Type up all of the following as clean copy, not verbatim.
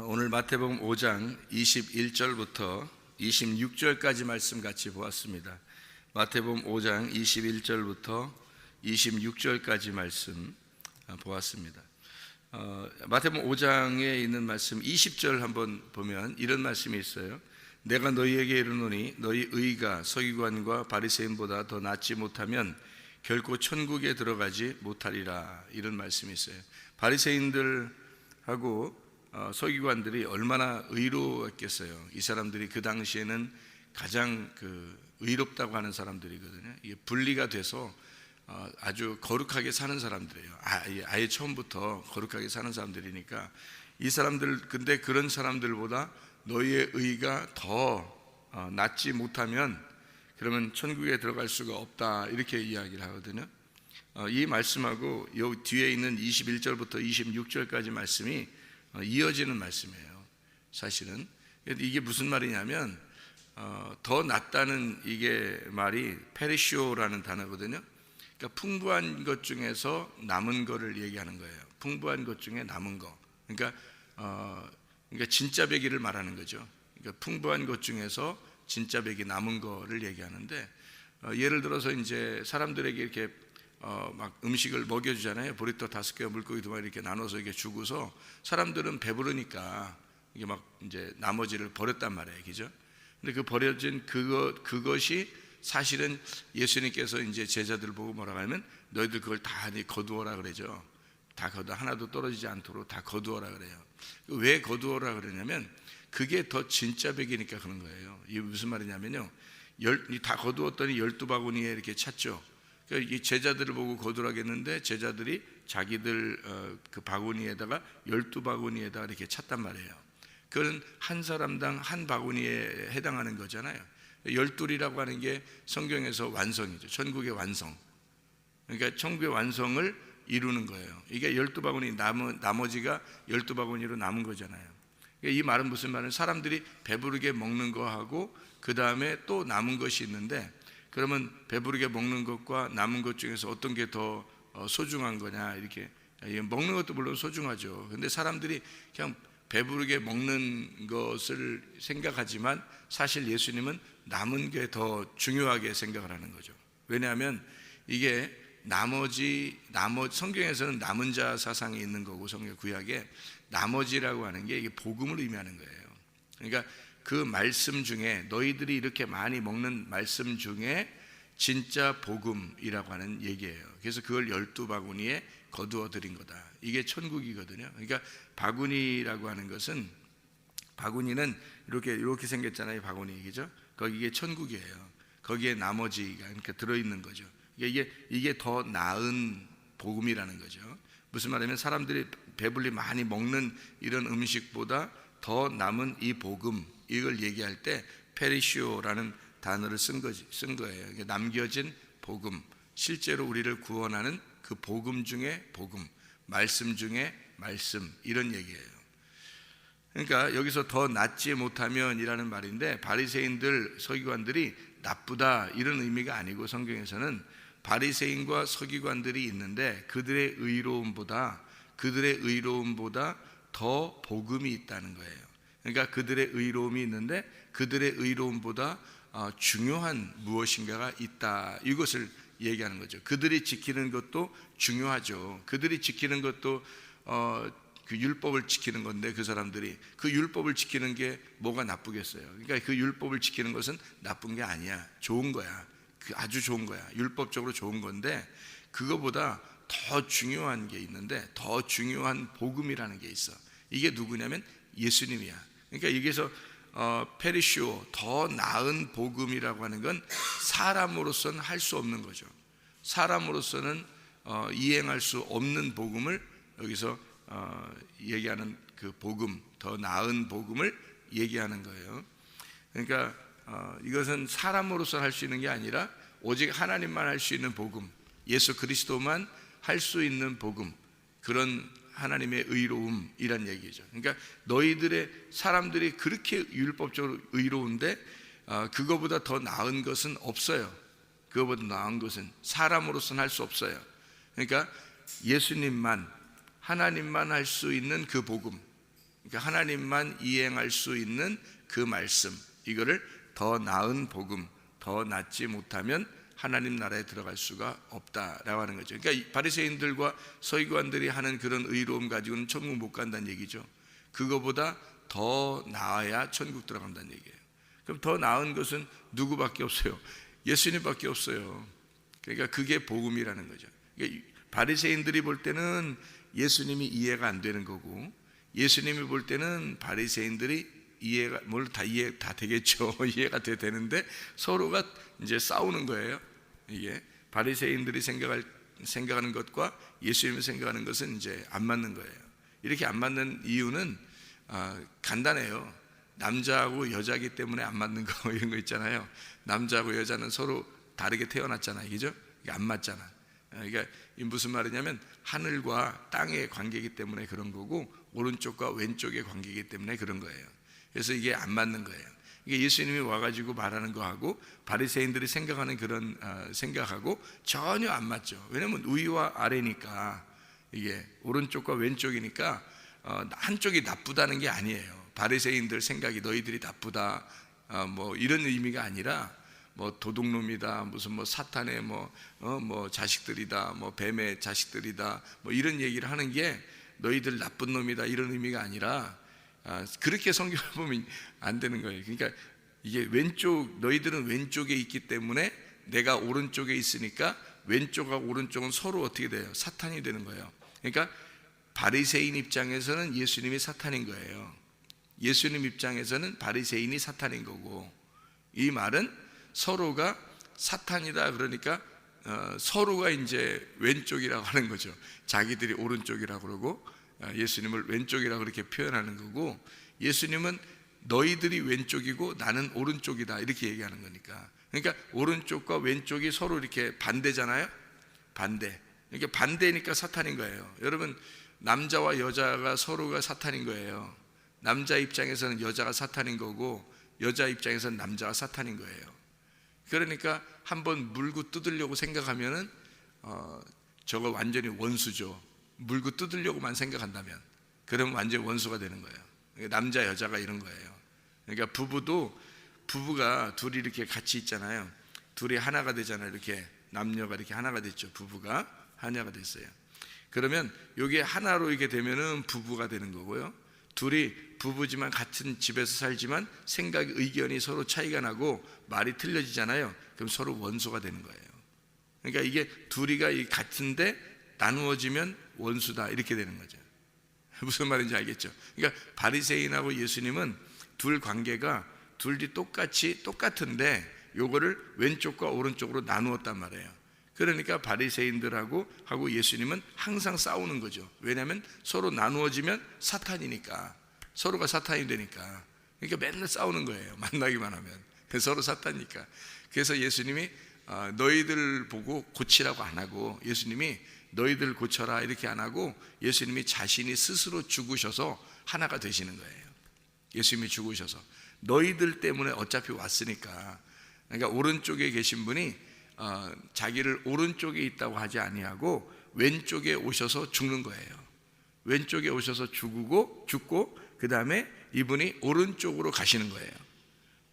오늘 마태복음 5장 21절부터 26절까지 말씀 같이 보았습니다. 마태복음 5장 21절부터 26절까지 말씀 보았습니다. 마태복음 5장에 있는 말씀 20절 한번 보면 이런 말씀이 있어요. 내가 너희에게 이르노니 너희 의가 서기관과 바리새인보다 더 낫지 못하면 결코 천국에 들어가지 못하리라. 이런 말씀이 있어요. 바리새인들하고 서기관들이 얼마나 의로웠겠어요. 이 사람들이 그 당시에는 가장 의롭다고 하는 사람들이거든요. 이게 분리가 돼서 아주 거룩하게 사는 사람들이에요. 아예 처음부터 거룩하게 사는 사람들이니까 이 사람들, 근데 그런 사람들보다 너희의 의가 더 낫지 못하면 그러면 천국에 들어갈 수가 없다, 이렇게 이야기를 하거든요. 이 말씀하고 요 뒤에 있는 21절부터 26절까지 말씀이 이어지는 말씀이에요. 사실은 이게 무슨 말이냐면 더 낫다는 이게 말이 페리시오라는 단어거든요. 그러니까 풍부한 것 중에서 남은 거를 얘기하는 거예요. 풍부한 것 중에 남은 거. 그러니까 진짜 배기를 말하는 거죠. 그러니까 풍부한 것 중에서 진짜 배기 남은 거를 얘기하는데, 예를 들어서 이제 사람들에게 이렇게 막 음식을 먹여주잖아요. 보리또 5개, 물고기 2마리 이렇게 나눠서 이렇게 주고서 사람들은 배부르니까 이게 막 이제 나머지를 버렸단 말이에요, 그죠? 근데 그 버려진 그것이 사실은 예수님께서 이제 제자들을 보고 뭐라고 하면 너희들 그걸 다 거두어라 그러죠. 다 거두어, 하나도 떨어지지 않도록 다 거두어라 그래요. 왜 거두어라 그러냐면 그게 더 진짜 백이니까 그런 거예요. 이게 무슨 말이냐면요, 다 거두었더니 12바구니에 이렇게 찼죠. 그러니까 이 제자들을 보고 거두라겠는데 제자들이 자기들 그 바구니에다가 12바구니에다가 이렇게 찼단 말이에요. 그건 한 사람당 한 바구니에 해당하는 거잖아요. 12이라고 하는 게 성경에서 완성이죠. 천국의 완성. 그러니까 천국의 완성을 이루는 거예요. 이게 12바구니, 나머지가 12바구니로 남은 거잖아요. 그러니까 이 말은 무슨 말은 사람들이 배부르게 먹는 거하고 그 다음에 또 남은 것이 있는데, 그러면 배부르게 먹는 것과 남은 것 중에서 어떤 게 더 소중한 거냐, 이렇게. 먹는 것도 물론 소중하죠. 근데 사람들이 그냥 배부르게 먹는 것을 생각하지만 사실 예수님은 남은 게 더 중요하게 생각을 하는 거죠. 왜냐하면 이게 성경에서는 남은 자 사상이 있는 거고, 성경 구약에 나머지라고 하는 게 이게 복음을 의미하는 거예요. 그러니까 그 말씀 중에, 너희들이 이렇게 많이 먹는 말씀 중에 진짜 복음이라고 하는 얘기예요. 그래서 그걸 12바구니에 거두어 드린 거다. 이게 천국이거든요. 그러니까 바구니라고 하는 것은, 바구니는 이렇게 생겼잖아요. 바구니, 그죠? 거기에 천국이에요. 거기에 나머지가 그러니까 들어있는 거죠. 이게 더 나은 복음이라는 거죠. 무슨 말이냐면 사람들이 배불리 많이 먹는 이런 음식보다 더 남은 이 복음, 이걸 얘기할 때 페리시오라는 단어를 쓴 거예요. 남겨진 복음, 실제로 우리를 구원하는 그 복음 중에 복음, 말씀 중에 말씀, 이런 얘기예요. 그러니까 여기서 더 낫지 못하면 이라는 말인데, 바리새인들, 서기관들이 나쁘다 이런 의미가 아니고, 성경에서는 바리새인과 서기관들이 있는데 그들의 의로움보다 더 복음이 있다는 거예요. 그러니까 그들의 의로움이 있는데 그들의 의로움보다 중요한 무엇인가가 있다, 이것을 얘기하는 거죠. 그들이 지키는 것도 중요하죠. 그들이 지키는 것도 그 율법을 지키는 건데, 그 사람들이 그 율법을 지키는 게 뭐가 나쁘겠어요? 그러니까 그 율법을 지키는 것은 나쁜 게 아니야. 좋은 거야. 아주 좋은 거야. 율법적으로 좋은 건데, 그거보다 더 중요한 게 있는데, 더 중요한 복음이라는 게 있어. 이게 누구냐면 예수님이야. 그러니까 여기서 페리시오, 더 나은 복음이라고 하는 건 사람으로서는 할 수 없는 거죠. 사람으로서는 이행할 수 없는 복음을 여기서 얘기하는 그 복음, 더 나은 복음을 얘기하는 거예요. 그러니까 이것은 사람으로서 할 수 있는 게 아니라 오직 하나님만 할 수 있는 복음, 예수 그리스도만 할 수 있는 복음, 그런 하나님의 의로움이란 얘기죠. 그러니까 사람들이 그렇게 율법적으로 의로운데 그거보다 더 나은 것은 없어요. 그거보다 나은 것은 사람으로서는 할 수 없어요. 그러니까 예수님만, 하나님만 할 수 있는 그 복음, 그러니까 하나님만 이행할 수 있는 그 말씀, 이거를 더 나은 복음, 더 낫지 못하면 하나님 나라에 들어갈 수가 없다라고 하는 거죠. 그러니까 바리새인들과 서기관들이 하는 그런 의로움 가지고는 천국 못 간다는 얘기죠. 그거보다 더 나아야 천국 들어간다는 얘기예요. 그럼 더 나은 것은 누구밖에 없어요? 예수님밖에 없어요. 그러니까 그게 복음이라는 거죠. 그러니까 바리새인들이 볼 때는 예수님이 이해가 안 되는 거고, 예수님이 볼 때는 바리새인들이 이해가 이해 다 되겠죠. 이해가 되는데 서로가 이제 싸우는 거예요. 이게 바리새인들이 생각하는 것과 예수님이 생각하는 것은 이제 안 맞는 거예요. 이렇게 안 맞는 이유는 간단해요. 남자하고 여자기 때문에 안 맞는 거 이런 거 있잖아요. 남자하고 여자는 서로 다르게 태어났잖아요, 그죠? 이게 안 맞잖아. 그러니까 무슨 말이냐면 하늘과 땅의 관계이기 때문에 그런 거고, 오른쪽과 왼쪽의 관계이기 때문에 그런 거예요. 그래서 이게 안 맞는 거예요. 이게 예수님이 와가지고 말하는 거하고 바리새인들이 생각하는 그런 생각하고 전혀 안 맞죠. 왜냐하면 위와 아래니까, 이게 오른쪽과 왼쪽이니까 한쪽이 나쁘다는 게 아니에요. 바리새인들 생각이 너희들이 나쁘다 뭐 이런 의미가 아니라 뭐 도둑놈이다, 무슨 뭐 사탄의 뭐 자식들이다, 뭐 뱀의 자식들이다, 뭐 이런 얘기를 하는 게 너희들 나쁜 놈이다 이런 의미가 아니라, 그렇게 성경을 보면 안 되는 거예요. 그러니까 이게 너희들은 왼쪽에 있기 때문에 내가 오른쪽에 있으니까 왼쪽하고 오른쪽은 서로 어떻게 돼요? 사탄이 되는 거예요. 그러니까 바리새인 입장에서는 예수님이 사탄인 거예요. 예수님 입장에서는 바리새인이 사탄인 거고, 이 말은 서로가 사탄이다 그러니까 서로가 이제 왼쪽이라고 하는 거죠. 자기들이 오른쪽이라고 그러고 예수님을 왼쪽이라고 그렇게 표현하는 거고, 예수님은 너희들이 왼쪽이고 나는 오른쪽이다 이렇게 얘기하는 거니까. 그러니까 오른쪽과 왼쪽이 서로 이렇게 반대잖아요. 반대. 그러니까 반대니까 사탄인 거예요. 여러분, 남자와 여자가 서로가 사탄인 거예요. 남자 입장에서는 여자가 사탄인 거고, 여자 입장에서는 남자가 사탄인 거예요. 그러니까 한번 물고 뜯으려고 생각하면은 저거 완전히 원수죠. 물고 뜯으려고만 생각한다면 그러면 완전히 원수가 되는 거예요. 남자 여자가 이런 거예요. 그러니까 부부가 둘이 이렇게 같이 있잖아요. 둘이 하나가 되잖아요. 이렇게 남녀가 이렇게 하나가 됐죠. 부부가 하나가 됐어요. 그러면 이게 하나로 이렇게 되면은 부부가 되는 거고요. 둘이 부부지만 같은 집에서 살지만 생각, 의견이 서로 차이가 나고 말이 틀려지잖아요. 그럼 서로 원수가 되는 거예요. 그러니까 이게 둘이가 같은데 나누어지면 원수다 이렇게 되는 거죠. 무슨 말인지 알겠죠? 그러니까 바리새인하고 예수님은 둘 관계가 둘이 똑같은데 요거를 왼쪽과 오른쪽으로 나누었단 말이에요. 그러니까 바리새인들하고 예수님은 항상 싸우는 거죠. 왜냐하면 서로 나누어지면 사탄이니까, 서로가 사탄이 되니까. 그러니까 맨날 싸우는 거예요. 만나기만 하면 서로 사탄이니까. 그래서 예수님이 너희들 보고 고치라고 안 하고, 예수님이 너희들 고쳐라 이렇게 안 하고, 예수님이 자신이 스스로 죽으셔서 하나가 되시는 거예요. 예수님이 죽으셔서 너희들 때문에 어차피 왔으니까. 그러니까 오른쪽에 계신 분이 자기를 오른쪽에 있다고 하지 아니하고 왼쪽에 오셔서 죽는 거예요. 왼쪽에 오셔서 죽고 그 다음에 이분이 오른쪽으로 가시는 거예요.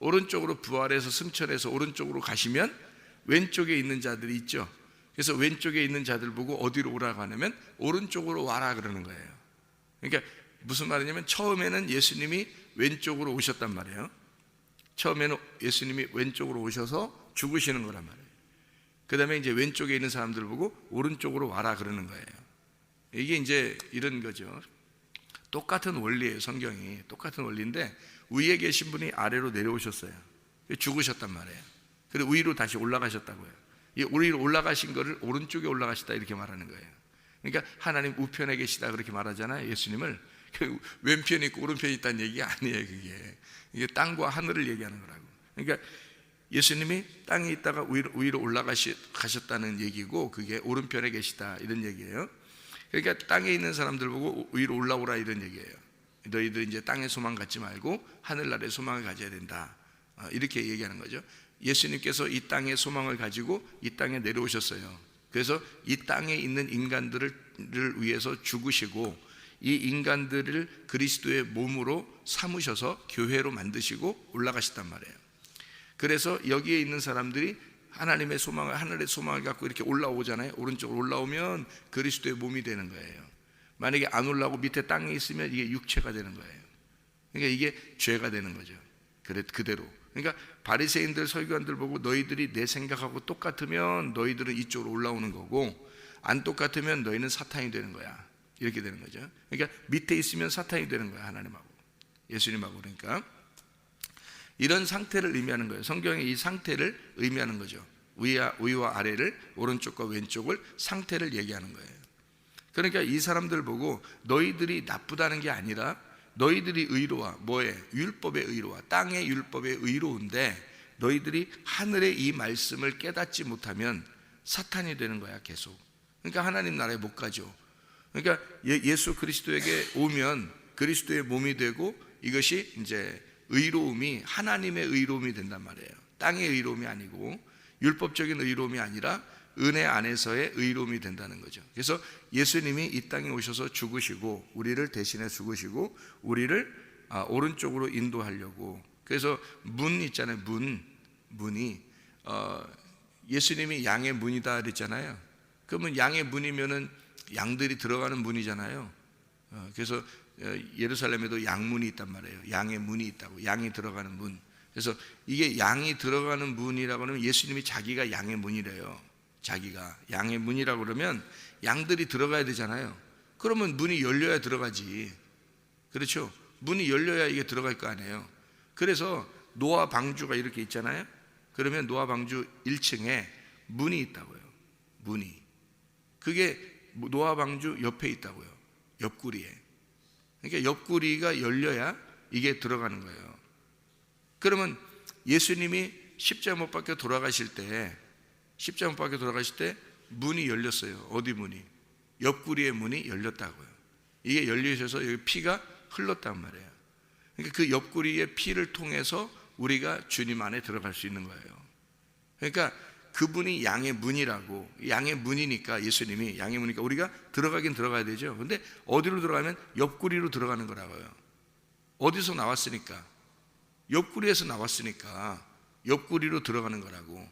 오른쪽으로 부활해서 승천해서 오른쪽으로 가시면 왼쪽에 있는 자들이 있죠. 그래서 왼쪽에 있는 자들 보고 어디로 오라고 하냐면 오른쪽으로 와라 그러는 거예요. 그러니까 무슨 말이냐면 처음에는 예수님이 왼쪽으로 오셨단 말이에요. 처음에는 예수님이 왼쪽으로 오셔서 죽으시는 거란 말이에요. 그 다음에 이제 왼쪽에 있는 사람들 보고 오른쪽으로 와라 그러는 거예요. 이게 이제 이런 거죠. 똑같은 원리예요. 성경이 똑같은 원리인데 위에 계신 분이 아래로 내려오셨어요. 죽으셨단 말이에요. 그리고 위로 다시 올라가셨다고요. 이 위로 올라가신 거를 오른쪽에 올라가시다 이렇게 말하는 거예요. 그러니까 하나님 우편에 계시다 그렇게 말하잖아요. 예수님을. 왼편이 있고 오른편이 있다는 얘기가 아니에요. 이게 땅과 하늘을 얘기하는 거라고. 그러니까 예수님이 땅에 있다가 위로 올라가셨다는 얘기고, 그게 오른편에 계시다 이런 얘기예요. 그러니까 땅에 있는 사람들 보고 위로 올라오라 이런 얘기예요. 너희들 이제 땅에 소망 갖지 말고 하늘나라에 소망을 가져야 된다 이렇게 얘기하는 거죠. 예수님께서 이 땅에 소망을 가지고 이 땅에 내려오셨어요. 그래서 이 땅에 있는 인간들을 위해서 죽으시고 이 인간들을 그리스도의 몸으로 삼으셔서 교회로 만드시고 올라가셨단 말이에요. 그래서 여기에 있는 사람들이 하나님의 소망을, 하늘의 소망을 갖고 이렇게 올라오잖아요. 오른쪽으로 올라오면 그리스도의 몸이 되는 거예요. 만약에 안 올라오고 밑에 땅에 있으면 이게 육체가 되는 거예요. 그러니까 이게 죄가 되는 거죠. 그대로. 그러니까 바리새인들, 서기관들 보고 너희들이 내 생각하고 똑같으면 너희들은 이쪽으로 올라오는 거고, 안 똑같으면 너희는 사탄이 되는 거야. 이렇게 되는 거죠. 그러니까 밑에 있으면 사탄이 되는 거야, 하나님하고 예수님하고. 그러니까 이런 상태를 의미하는 거예요. 성경이 이 상태를 의미하는 거죠. 위와 아래를, 오른쪽과 왼쪽을, 상태를 얘기하는 거예요. 그러니까 이 사람들 보고 너희들이 나쁘다는 게 아니라 너희들이 의로와, 뭐에? 율법의 의로와, 땅의 율법의 의로운데 너희들이 하늘의 이 말씀을 깨닫지 못하면 사탄이 되는 거야, 계속. 그러니까 하나님 나라에 못 가죠. 그러니까 예수 그리스도에게 오면 그리스도의 몸이 되고, 이것이 이제 의로움이 하나님의 의로움이 된단 말이에요. 땅의 의로움이 아니고, 율법적인 의로움이 아니라 은혜 안에서의 의로움이 된다는 거죠. 그래서 예수님이 이 땅에 오셔서 죽으시고, 우리를 대신해 죽으시고, 우리를 오른쪽으로 인도하려고. 그래서 문 있잖아요. 문이 예수님이 양의 문이다 그랬잖아요. 그러면 양의 문이면은 양들이 들어가는 문이잖아요. 그래서 예루살렘에도 양문이 있단 말이에요. 양의 문이 있다고, 양이 들어가는 문. 그래서 이게 양이 들어가는 문이라고 하면 예수님이 자기가 양의 문이래요. 자기가 양의 문이라고 그러면 양들이 들어가야 되잖아요. 그러면 문이 열려야 들어가지. 그렇죠? 문이 열려야 이게 들어갈 거 아니에요. 그래서 노아 방주가 이렇게 있잖아요. 그러면 노아 방주 1층에 문이 있다고요. 문이. 그게 노아 방주 옆에 있다고요. 옆구리에. 그러니까 옆구리가 열려야 이게 들어가는 거예요. 그러면 예수님이 십자가 못 박혀 돌아가실 때 문이 열렸어요. 어디 문이? 옆구리의 문이 열렸다고요. 이게 열리셔서 여기 피가 흘렀단 말이에요. 그러니까 그 옆구리의 피를 통해서 우리가 주님 안에 들어갈 수 있는 거예요. 그러니까 그분이 양의 문이라고, 양의 문이니까, 예수님이 양의 문이니까 우리가 들어가긴 들어가야 되죠. 근데 어디로 들어가면 옆구리로 들어가는 거라고요. 어디서 나왔으니까, 옆구리에서 나왔으니까 옆구리로 들어가는 거라고.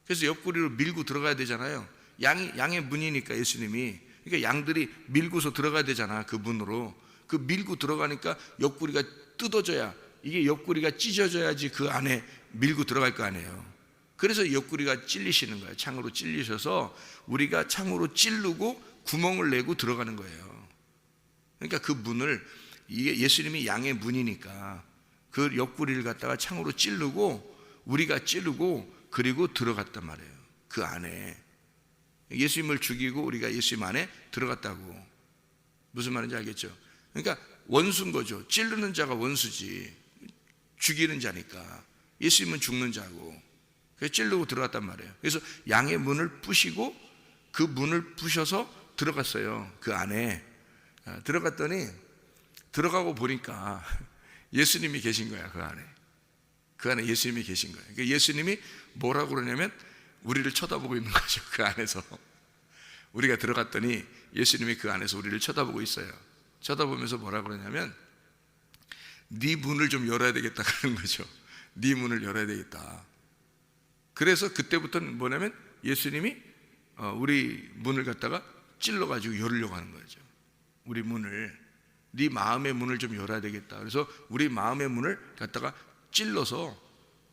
그래서 옆구리로 밀고 들어가야 되잖아요. 양의 문이니까 예수님이. 그러니까 양들이 밀고서 들어가야 되잖아. 그 문으로. 그 밀고 들어가니까 옆구리가 뜯어져야, 이게 옆구리가 찢어져야지 그 안에 밀고 들어갈 거 아니에요. 그래서 옆구리가 찔리시는 거예요. 창으로 찔리셔서 우리가 창으로 찌르고 구멍을 내고 들어가는 거예요. 그러니까 그 문을, 이게 예수님이 양의 문이니까 그 옆구리를 갖다가 창으로 찌르고, 우리가 찌르고, 그리고 들어갔단 말이에요. 그 안에. 예수님을 죽이고 우리가 예수님 안에 들어갔다고. 무슨 말인지 알겠죠? 그러니까 원수인 거죠. 찌르는 자가 원수지, 죽이는 자니까. 예수님은 죽는 자고. 그래서 찌르고 들어갔단 말이에요. 그래서 양의 문을 부시고, 그 문을 부셔서 들어갔어요. 그 안에. 들어갔더니, 들어가고 보니까 예수님이 계신 거야. 그 안에. 그 안에 예수님이 계신 거예요. 그러니까 예수님이 뭐라고 그러냐면 우리를 쳐다보고 있는 거죠. 그 안에서. 우리가 들어갔더니 예수님이 그 안에서 우리를 쳐다보고 있어요. 쳐다보면서 뭐라고 그러냐면 네 문을 좀 열어야 되겠다 그러는 거죠. 네 문을 열어야 되겠다. 그래서 그때부터는 뭐냐면 예수님이 우리 문을 갖다가 찔러가지고 열으려고 하는 거죠. 우리 문을, 네 마음의 문을 좀 열어야 되겠다. 그래서 우리 마음의 문을 갖다가 찔러서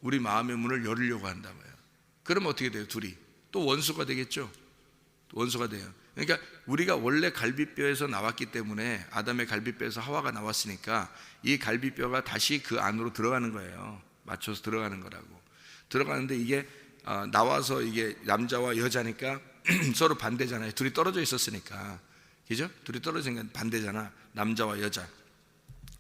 우리 마음의 문을 열으려고 한다고요. 그러면 어떻게 돼요? 둘이 또 원수가 되겠죠. 원수가 돼요. 그러니까 우리가 원래 갈비뼈에서 나왔기 때문에, 아담의 갈비뼈에서 하와가 나왔으니까 이 갈비뼈가 다시 그 안으로 들어가는 거예요. 맞춰서 들어가는 거라고. 들어가는데 이게 나와서, 이게 남자와 여자니까 서로 반대잖아요. 둘이 떨어져 있었으니까. 그죠? 둘이 떨어지니까 반대잖아. 남자와 여자.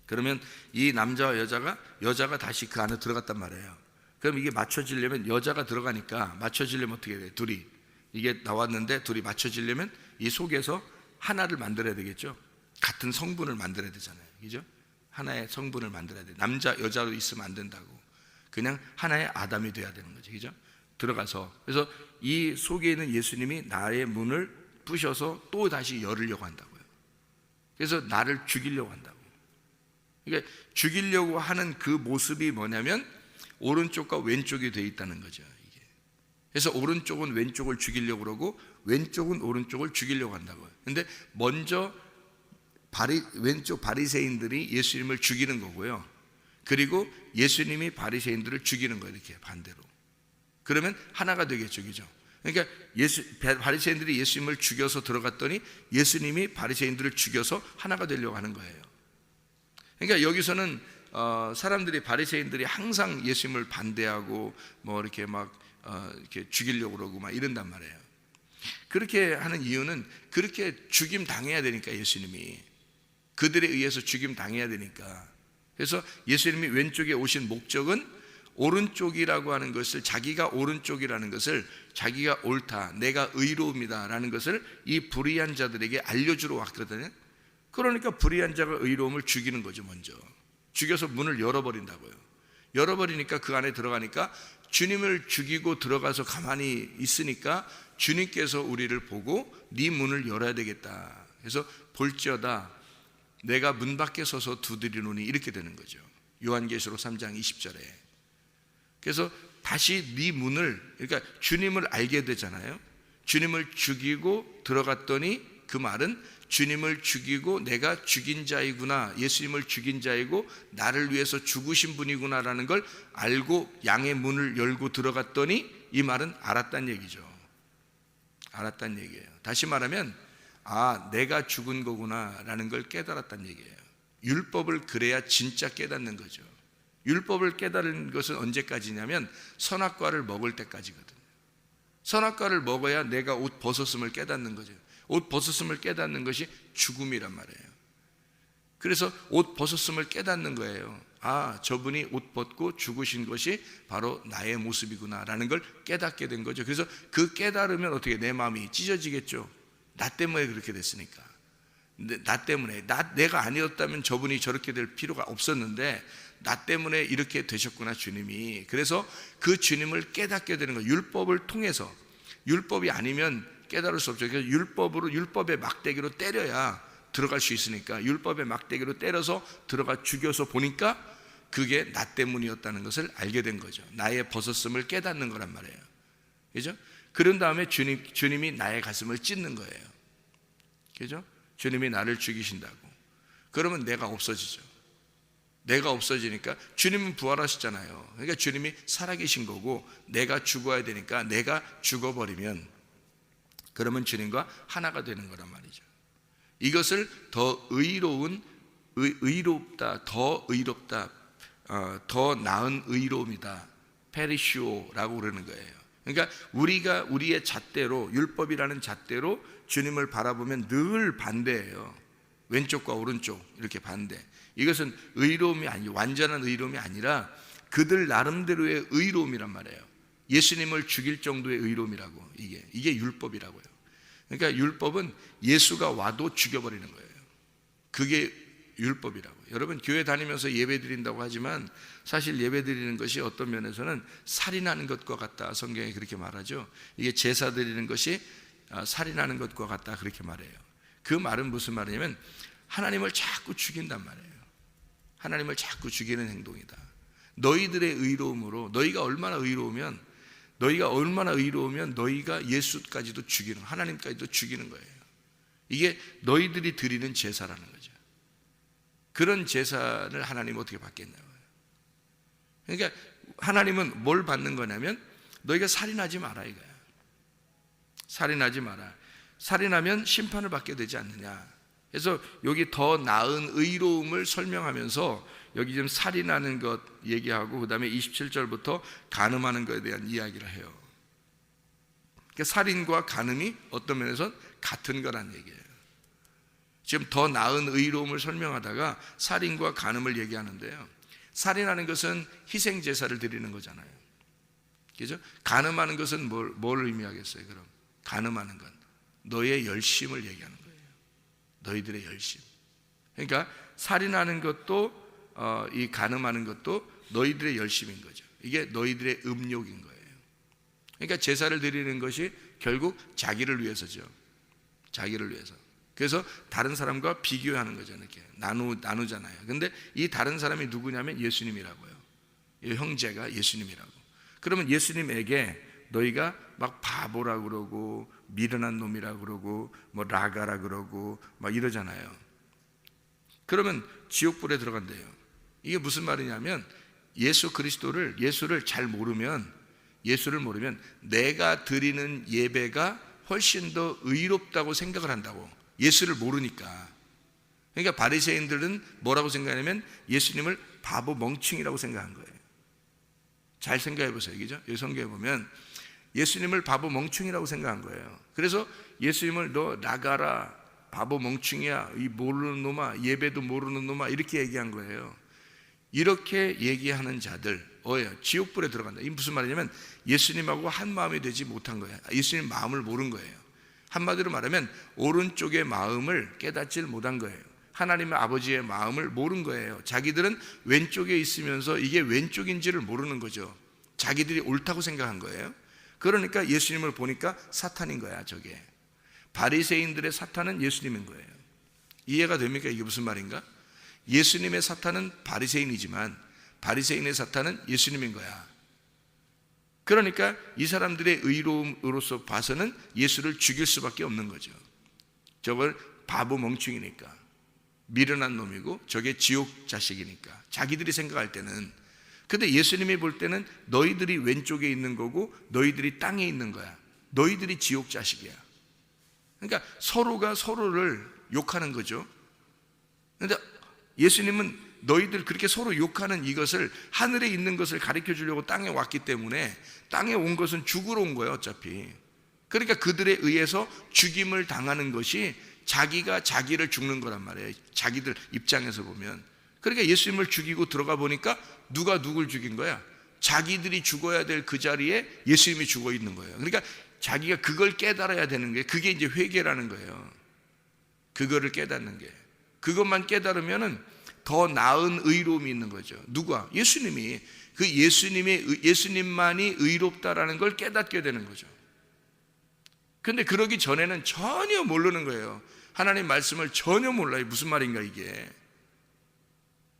그러면 이 남자와 여자가 다시 그 안에 들어갔단 말이에요. 그럼 이게 맞춰지려면, 여자가 들어가니까 맞춰지려면 어떻게 돼요? 둘이. 이게 나왔는데 둘이 맞춰지려면 이 속에서 하나를 만들어야 되겠죠. 같은 성분을 만들어야 되잖아요. 그죠? 하나의 성분을 만들어야 돼. 남자, 여자로 있으면 안 된다고. 그냥 하나의 아담이 돼야 되는 거죠. 그죠? 들어가서. 그래서 이 속에 있는 예수님이 나의 문을 부셔서 또 다시 열으려고 한다고요. 그래서 나를 죽이려고 한다고. 그러니까 죽이려고 하는 그 모습이 뭐냐면 오른쪽과 왼쪽이 돼 있다는 거죠. 이게. 그래서 오른쪽은 왼쪽을 죽이려고 그러고 왼쪽은 오른쪽을 죽이려고 한다고요. 근데 먼저 왼쪽 바리새인들이 예수님을 죽이는 거고요. 그리고 예수님이 바리새인들을 죽이는 거예요. 이렇게 반대로. 그러면 하나가 되겠죠, 그죠? 그러니까 바리새인들이 예수님을 죽여서 들어갔더니 예수님이 바리새인들을 죽여서 하나가 되려고 하는 거예요. 그러니까 여기서는 사람들이 바리새인들이 항상 예수님을 반대하고 뭐 이렇게 막 이렇게 죽이려고 그러고 막 이런단 말이에요. 그렇게 하는 이유는 그렇게 죽임 당해야 되니까, 예수님이 그들에 의해서 죽임 당해야 되니까. 그래서 예수님이 왼쪽에 오신 목적은 오른쪽이라고 하는 것을, 자기가 오른쪽이라는 것을, 자기가 옳다, 내가 의로움이다 라는 것을 이 불의한 자들에게 알려주러 왔거든요. 그러니까 불의한 자가 의로움을 죽이는 거죠. 먼저 죽여서 문을 열어버린다고요. 열어버리니까 그 안에 들어가니까 주님을 죽이고 들어가서 가만히 있으니까 주님께서 우리를 보고 네 문을 열어야 되겠다. 그래서 볼지어다 내가 문 밖에 서서 두드리노니, 이렇게 되는 거죠. 요한계시록 3장 20절에. 그래서 다시 네 문을, 그러니까 주님을 알게 되잖아요. 주님을 죽이고 들어갔더니 그 말은 주님을 죽이고 내가 죽인 자이구나, 예수님을 죽인 자이고 나를 위해서 죽으신 분이구나 라는 걸 알고 양의 문을 열고 들어갔더니, 이 말은 알았다는 얘기죠. 알았다는 얘기예요. 다시 말하면 내가 죽은 거구나 라는 걸 깨달았다는 얘기예요. 율법을 그래야 진짜 깨닫는 거죠. 율법을 깨달은 것은 언제까지냐면 선악과를 먹을 때까지거든요. 선악과를 먹어야 내가 옷 벗었음을 깨닫는 거죠. 옷 벗었음을 깨닫는 것이 죽음이란 말이에요. 그래서 옷 벗었음을 깨닫는 거예요. 저분이 옷 벗고 죽으신 것이 바로 나의 모습이구나 라는 걸 깨닫게 된 거죠. 그래서 그 깨달으면 어떻게, 내 마음이 찢어지겠죠. 나 때문에 그렇게 됐으니까. 나 때문에, 내가 아니었다면 저분이 저렇게 될 필요가 없었는데 나 때문에 이렇게 되셨구나 주님이. 그래서 그 주님을 깨닫게 되는 거예요. 율법을 통해서. 율법이 아니면 깨달을 수 없죠. 그래서 율법의 막대기로 때려야 들어갈 수 있으니까 율법의 막대기로 때려서 들어가 죽여서 보니까 그게 나 때문이었다는 것을 알게 된 거죠. 나의 벗었음을 깨닫는 거란 말이에요. 그죠? 그런 다음에 주님이 나의 가슴을 찢는 거예요. 그죠? 주님이 나를 죽이신다고. 그러면 내가 없어지죠. 내가 없어지니까, 주님은 부활하셨잖아요. 그러니까 주님이 살아계신 거고 내가 죽어야 되니까, 내가 죽어버리면 그러면 주님과 하나가 되는 거란 말이죠. 이것을 더 의롭다, 더 의롭다, 더 나은 의로움이다, 페리시오라고 그러는 거예요. 그러니까 우리가 우리의 잣대로, 율법이라는 잣대로 주님을 바라보면 늘 반대예요. 왼쪽과 오른쪽 이렇게 반대. 이것은 의로움이 아니고, 완전한 의로움이 아니라 그들 나름대로의 의로움이란 말이에요. 예수님을 죽일 정도의 의로움이라고. 이게 율법이라고요. 그러니까 율법은 예수가 와도 죽여버리는 거예요. 그게 율법이라고. 여러분, 교회 다니면서 예배 드린다고 하지만 사실 예배 드리는 것이 어떤 면에서는 살인하는 것과 같다, 성경에 그렇게 말하죠. 이게 제사 드리는 것이 살인하는 것과 같다, 그렇게 말해요. 그 말은 무슨 말이냐면 하나님을 자꾸 죽인단 말이에요. 하나님을 자꾸 죽이는 행동이다. 너희들의 의로움으로, 너희가 얼마나 의로우면 너희가 예수까지도 죽이는, 하나님까지도 죽이는 거예요. 이게 너희들이 드리는 제사라는 거죠. 그런 제사를 하나님은 어떻게 받겠냐고요. 그러니까 하나님은 뭘 받는 거냐면, 너희가 살인하지 마라 이거야. 살인하지 마라. 살인하면 심판을 받게 되지 않느냐. 그래서 여기 더 나은 의로움을 설명하면서 여기 지금 살인하는 것 얘기하고, 그 다음에 27절부터 간음하는 것에 대한 이야기를 해요. 그러니까 살인과 간음이 어떤 면에서 같은 거란 얘기예요. 지금 더 나은 의로움을 설명하다가 살인과 간음을 얘기하는데요, 살인하는 것은 희생 제사를 드리는 거잖아요. 그죠? 간음하는 것은 뭘 의미하겠어요? 그럼 간음하는 건 너의 열심을 얘기하는 거예요. 너희들의 열심. 그러니까 살인하는 것도 이 간음하는 것도 너희들의 열심인 거죠. 이게 너희들의 음욕인 거예요. 그러니까 제사를 드리는 것이 결국 자기를 위해서죠. 자기를 위해서. 그래서 다른 사람과 비교하는 거잖아요. 이렇게 나누잖아요. 근데 이 다른 사람이 누구냐면 예수님이라고요. 이 형제가 예수님이라고. 그러면 예수님에게 너희가 막 바보라 그러고 미련한 놈이라 그러고 뭐 라가라 그러고 막 이러잖아요. 그러면 지옥불에 들어간대요. 이게 무슨 말이냐면 예수를 잘 모르면, 예수를 모르면 내가 드리는 예배가 훨씬 더 의롭다고 생각을 한다고. 예수를 모르니까. 그러니까 바리새인들은 뭐라고 생각하냐면 예수님을 바보 멍충이라고 생각한 거예요. 잘 생각해 보세요. 그죠? 여기 성경에 보면 예수님을 바보 멍충이라고 생각한 거예요. 그래서 예수님을 너 나가라, 바보 멍충이야, 이 모르는 놈아, 예배도 모르는 놈아, 이렇게 얘기한 거예요. 이렇게 얘기하는 자들 지옥불에 들어간다. 이게 무슨 말이냐면 예수님하고 한 마음이 되지 못한 거예요. 예수님 마음을 모른 거예요. 한마디로 말하면 오른쪽의 마음을 깨닫지 못한 거예요. 하나님의 아버지의 마음을 모른 거예요. 자기들은 왼쪽에 있으면서 이게 왼쪽인지를 모르는 거죠. 자기들이 옳다고 생각한 거예요. 그러니까 예수님을 보니까 사탄인 거야. 저게 바리새인들의 사탄은 예수님인 거예요. 이해가 됩니까? 이게 무슨 말인가? 예수님의 사탄은 바리새인이지만 바리새인의 사탄은 예수님인 거야. 그러니까 이 사람들의 의로움으로서 봐서는 예수를 죽일 수밖에 없는 거죠. 저걸 바보 멍충이니까, 미련한 놈이고 저게 지옥 자식이니까 자기들이 생각할 때는. 근데 예수님이 볼 때는 너희들이 왼쪽에 있는 거고 너희들이 땅에 있는 거야. 너희들이 지옥 자식이야. 그러니까 서로가 서로를 욕하는 거죠. 그런데 예수님은 너희들 그렇게 서로 욕하는 이것을, 하늘에 있는 것을 가르쳐 주려고 땅에 왔기 때문에, 땅에 온 것은 죽으러 온 거예요 어차피. 그러니까 그들에 의해서 죽임을 당하는 것이 자기가 자기를 죽는 거란 말이에요. 자기들 입장에서 보면. 그러니까 예수님을 죽이고 들어가 보니까 누가 누굴 죽인 거야? 자기들이 죽어야 될 그 자리에 예수님이 죽어 있는 거예요. 그러니까 자기가 그걸 깨달아야 되는 게, 그게 이제 회개라는 거예요. 그거를 깨닫는 게. 그것만 깨달으면은 더 나은 의로움이 있는 거죠. 누가? 예수님이. 그 예수님만이 의롭다라는 걸 깨닫게 되는 거죠. 근데 그러기 전에는 전혀 모르는 거예요. 하나님 말씀을 전혀 몰라요. 무슨 말인가 이게.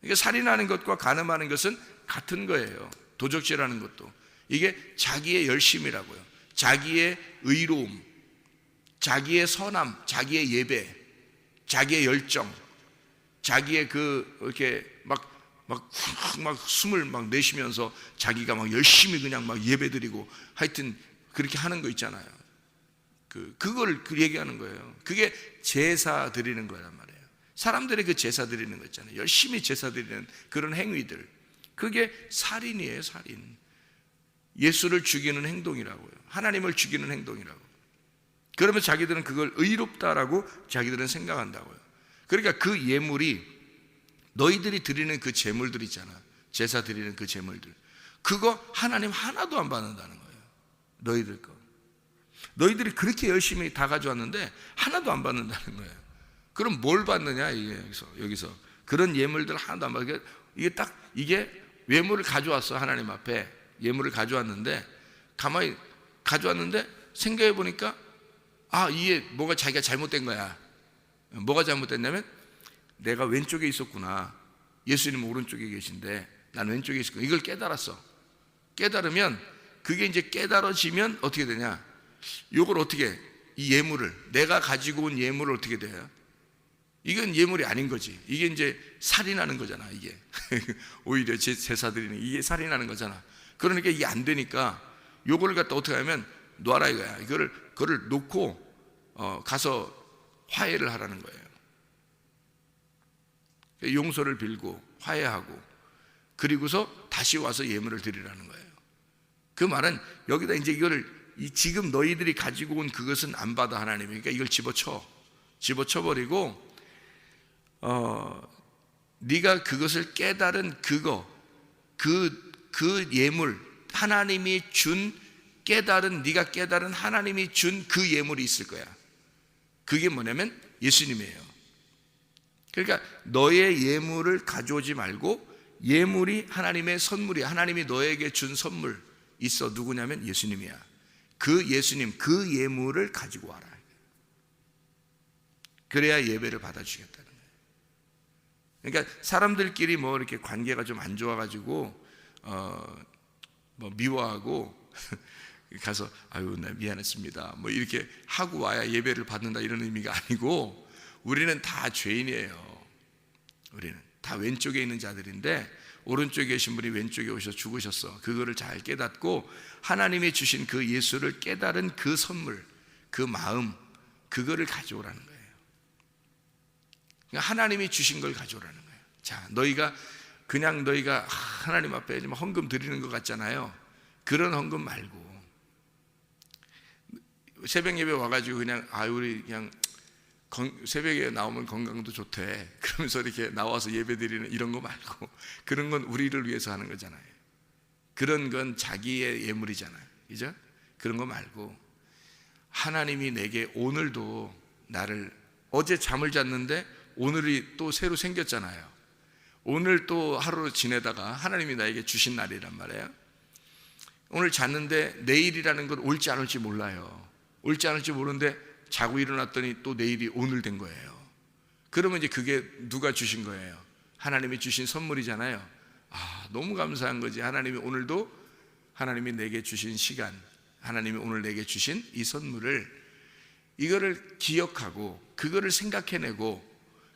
이게 살인하는 것과 간음하는 것은 같은 거예요. 도적질하는 것도. 이게 자기의 열심이라고요. 자기의 의로움, 자기의 선함, 자기의 예배, 자기의 열정, 자기의 이렇게 막 숨을 막 내쉬면서 자기가 막 열심히 그냥 막 예배드리고 하여튼 그렇게 하는 거 있잖아요. 그걸 얘기하는 거예요. 그게 제사 드리는 거란 말이에요. 사람들의 그 제사 드리는 거 있잖아요. 열심히 제사 드리는 그런 행위들. 그게 살인이에요, 살인. 예수를 죽이는 행동이라고요. 하나님을 죽이는 행동이라고. 그러면 자기들은 그걸 의롭다라고 자기들은 생각한다고요. 그러니까 그 예물이, 너희들이 드리는 그 제물들 있잖아, 제사 드리는 그 제물들, 그거 하나님 하나도 안 받는다는 거예요. 너희들 거. 너희들이 그렇게 열심히 다 가져왔는데 하나도 안 받는다는 거예요. 그럼 뭘 받느냐? 이게 여기서 그런 예물들 하나도 안 받게. 이게 예물을 가져왔어. 하나님 앞에 예물을 가져왔는데, 가만히 가져왔는데 생각해 보니까 이게 뭐가 자기가 잘못된 거야. 뭐가 잘못됐냐면 내가 왼쪽에 있었구나. 예수님 오른쪽에 계신데 난 왼쪽에 있었구나. 이걸 깨달았어. 깨달으면, 그게 이제 깨달아지면 어떻게 되냐? 이걸 어떻게, 이 예물을, 내가 가지고 온 예물을 어떻게 돼요? 이건 예물이 아닌 거지. 이게 이제 살인하는 거잖아. 이게 오히려 제사 드리는, 이게 살인하는 거잖아. 그러니까 이게 안 되니까 요거를 갖다 어떻게 하면 놔라 이거야. 그거를 놓고 가서 화해를 하라는 거예요. 용서를 빌고 화해하고, 그리고서 다시 와서 예물을 드리라는 거예요. 그 말은 여기다 이제 이거를, 지금 너희들이 가지고 온 그것은 안 받아 하나님이. 그러니까 이걸 집어쳐버리고 네가 그것을 깨달은 그 예물, 하나님이 준 네가 깨달은 하나님이 준 그 예물이 있을 거야. 그게 뭐냐면 예수님이에요. 그러니까 너의 예물을 가져오지 말고, 예물이 하나님의 선물이, 하나님이 너에게 준 선물 있어. 누구냐면 예수님이야. 그 예수님, 그 예물을 가지고 와라. 그래야 예배를 받아주겠다는 거예요. 그러니까 사람들끼리 뭐 이렇게 관계가 좀 안 좋아가지고 뭐 미워하고 가서 아유 나 미안했습니다 뭐 이렇게 하고 와야 예배를 받는다 이런 의미가 아니고, 우리는 다 죄인이에요. 우리는 다 왼쪽에 있는 자들인데 오른쪽에 계신 분이 왼쪽에 오셔서 죽으셨어. 그거를 잘 깨닫고 하나님이 주신 그 예수를 깨달은 그 선물, 그 마음, 그거를 가져오라는 거예요. 그러니까 하나님이 주신 걸 가져오라는 거예요. 자, 너희가 하나님 앞에 헌금 드리는 것 같잖아요. 그런 헌금 말고 새벽 예배 와가지고 그냥 우리 그냥 새벽에 나오면 건강도 좋대 그러면서 이렇게 나와서 예배 드리는 이런 거 말고, 그런 건 우리를 위해서 하는 거잖아요. 그런 건 자기의 예물이잖아요. 그죠? 그런 거 말고 하나님이 내게 오늘도 나를, 어제 잠을 잤는데 오늘이 또 새로 생겼잖아요. 오늘 또 하루 지내다가 하나님이 나에게 주신 날이란 말이에요. 오늘 잤는데 내일이라는 건 올지 안 올지 몰라요. 올지 안 올지 모르는데 자고 일어났더니 또 내일이 오늘 된 거예요. 그러면 이제 그게 누가 주신 거예요? 하나님이 주신 선물이잖아요. 너무 감사한 거지. 하나님이 내게 주신 시간, 하나님이 오늘 내게 주신 이 선물을, 이거를 기억하고 그거를 생각해내고,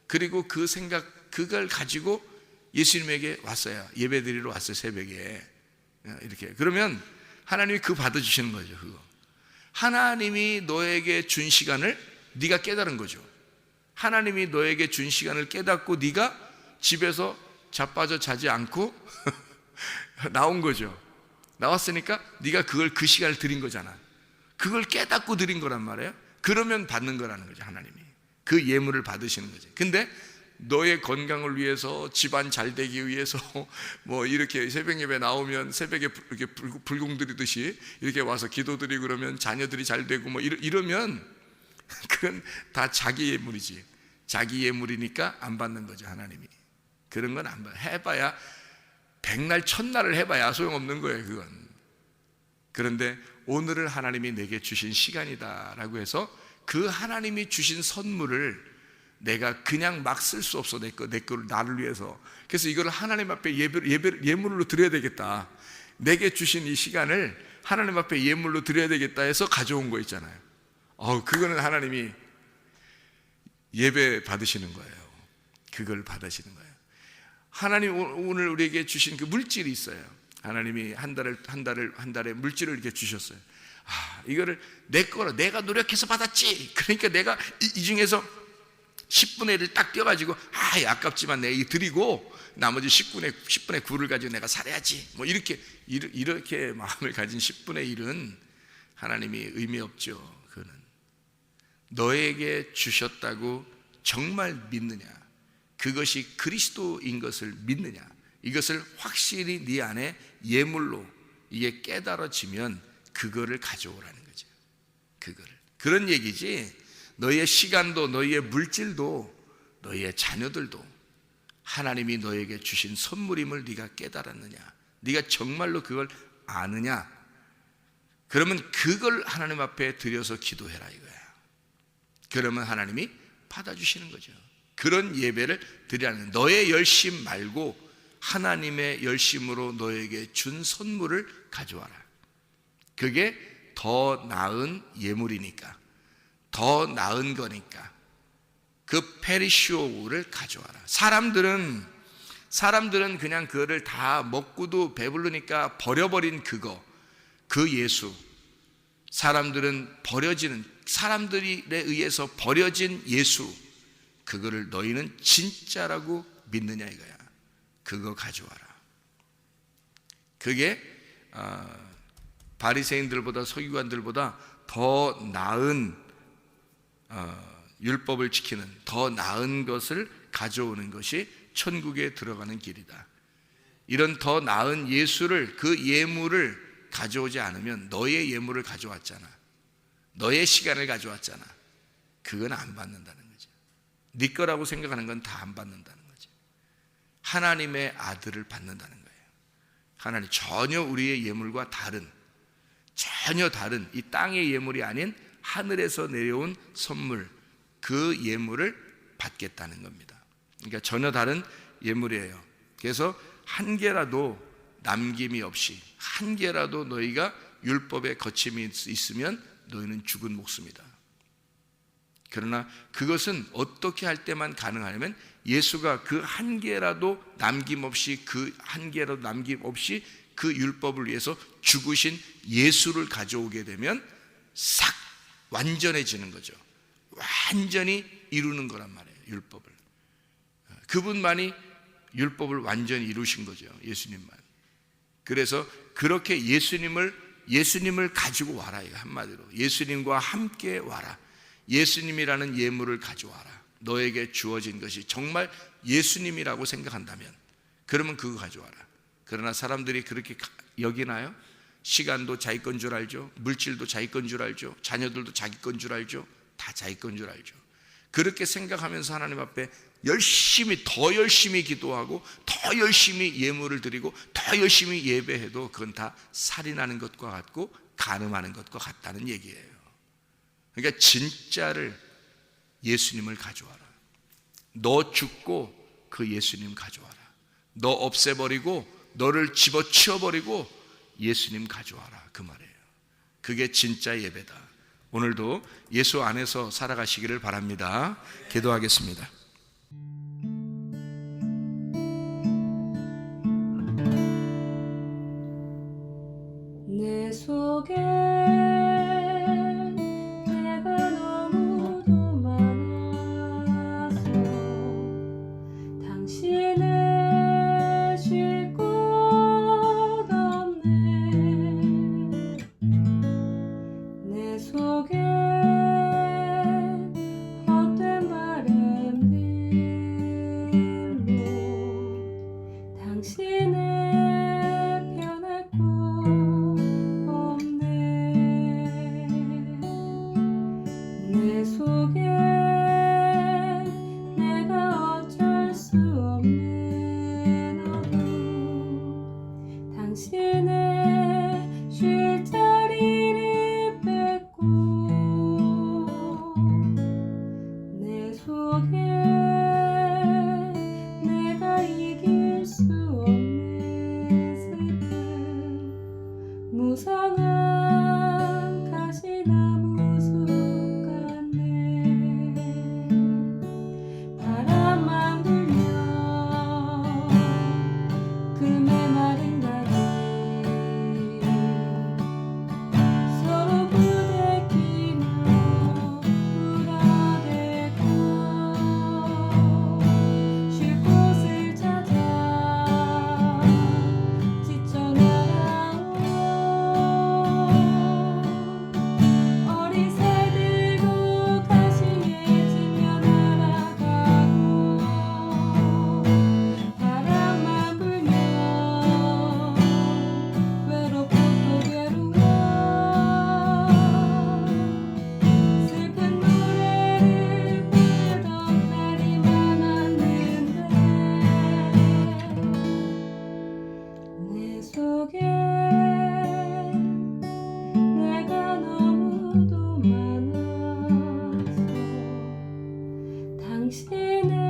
그리고 그걸 가지고 예수님에게 왔어요. 예배드리러 왔어요. 새벽에 이렇게. 그러면 하나님이 그거 받아주시는 거죠. 그거 하나님이 너에게 준 시간을 네가 깨달은 거죠. 하나님이 너에게 준 시간을 깨닫고 네가 집에서 자빠져 자지 않고 나온 거죠. 나왔으니까 네가 그 시간을 드린 거잖아. 그걸 깨닫고 드린 거란 말이에요. 그러면 받는 거라는 거죠. 하나님이 그 예물을 받으시는 거죠. 근데 너의 건강을 위해서, 집안 잘 되기 위해서 뭐 이렇게 새벽 예배 나오면 새벽에 이렇게 불공 들이듯이 이렇게 와서 기도드리고 그러면 자녀들이 잘 되고 뭐 이러면 그건 다 자기 예물이지. 자기 예물이니까 안 받는 거죠. 하나님이 그런 건 안 받아. 해봐야 백날 천날을 해봐야 소용없는 거예요. 그건. 그런데 오늘을 하나님이 내게 주신 시간이다라고 해서 그 하나님이 주신 선물을 내가 그냥 막 쓸 수 없어. 내 거를 나를 위해서. 그래서 이거를 하나님 앞에 예물로 드려야 되겠다. 내게 주신 이 시간을 하나님 앞에 예물로 드려야 되겠다 해서 가져온 거 있잖아요. 그거는 하나님이 예배 받으시는 거예요. 그걸 받으시는 거예요. 하나님 오늘 우리에게 주신 그 물질이 있어요. 하나님이 한 달에 물질을 이렇게 주셨어요. 이거를 내 거라, 내가 노력해서 받았지. 그러니까 내가 이 중에서 10분의 1을 딱 떼어가지고 아깝지만 내가 드리고 나머지 10분의 9를 가지고 내가 살아야지 뭐 이렇게 마음을 가진 10분의 1은 하나님이 의미 없죠. 그거는 너에게 주셨다고 정말 믿느냐, 그것이 그리스도인 것을 믿느냐, 이것을 확실히 네 안에 예물로 이게 깨달아지면 그거를 가져오라는 거죠. 그런 얘기지. 너의 시간도, 너의 물질도, 너의 자녀들도 하나님이 너에게 주신 선물임을 네가 깨달았느냐, 네가 정말로 그걸 아느냐, 그러면 그걸 하나님 앞에 드려서 기도해라 이거야. 그러면 하나님이 받아주시는 거죠. 그런 예배를 드리라는, 너의 열심 말고 하나님의 열심으로 너에게 준 선물을 가져와라. 그게 더 나은 예물이니까, 더 나은 거니까 그 페리시오를 가져와라. 사람들은 그냥 그거를 다 먹고도 배부르니까 버려버린 그 예수, 사람들에 의해서 버려진 예수, 그거를 너희는 진짜라고 믿느냐 이거야. 그거 가져와라. 그게 바리새인들보다 서기관들보다 더 나은 율법을 지키는 더 나은 것을 가져오는 것이 천국에 들어가는 길이다. 이런 더 나은 예수를, 그 예물을 가져오지 않으면 너의 예물을 가져왔잖아, 너의 시간을 가져왔잖아, 그건 안 받는다는 거죠. 네 거라고 생각하는 건 다 안 받는다는 거죠. 하나님의 아들을 받는다는 거예요. 하나님 전혀 우리의 예물과 전혀 다른 이 땅의 예물이 아닌 하늘에서 내려온 선물, 그 예물을 받겠다는 겁니다. 그러니까 전혀 다른 예물이에요. 그래서 한 개라도 남김이 없이, 한 개라도 너희가 율법에 거침이 있으면 너희는 죽은 목숨이다. 그러나 그것은 어떻게 할 때만 가능하냐면 예수가 그 한 개라도 남김없이, 그 한 개라도 남김없이 그 율법을 위해서 죽으신 예수를 가져오게 되면 싹 완전해지는 거죠. 완전히 이루는 거란 말이에요. 율법을. 그분만이 율법을 완전히 이루신 거죠. 예수님만. 그래서 그렇게 예수님을 가지고 와라. 한마디로 예수님과 함께 와라. 예수님이라는 예물을 가져와라. 너에게 주어진 것이 정말 예수님이라고 생각한다면 그러면 그거 가져와라. 그러나 사람들이 그렇게 여기나요? 시간도 자기 건 줄 알죠. 물질도 자기 건 줄 알죠. 자녀들도 자기 건 줄 알죠. 다 자기 건 줄 알죠. 그렇게 생각하면서 하나님 앞에 더 열심히 기도하고 더 열심히 예물을 드리고 더 열심히 예배해도 그건 다 살인하는 것과 같고 간음하는 것과 같다는 얘기예요. 그러니까 진짜를 예수님을 가져와라. 너 죽고 그 예수님 가져와라. 너 없애버리고 너를 집어치워버리고 예수님 가져와라. 그 말이에요. 그게 진짜 예배다. 오늘도 예수 안에서 살아가시기를 바랍니다. 기도하겠습니다. 내 속에 내가 너무도 많아서 당신을 쉴 곳 없네. 내 속에 헛된 바램들로 당신을 내 속에 내가 어쩔 수 없는 어둠 당신의 쉴 자리를 뺏고 내 속에 내가 이길 수 없는 슬픔 무성한 가시나무 숲 바람만 불면 그 메마른 가지 서로 부대끼며 울어대고 쉴 곳을 찾아 지쳐 날아온 어리새 들고 가시에 지며 날아가고 바람만 불면 외롭고 또 괴로워 슬픈 노래를 부르던 날이 많았는데 내 속에 내가 너무도 많아서 당신을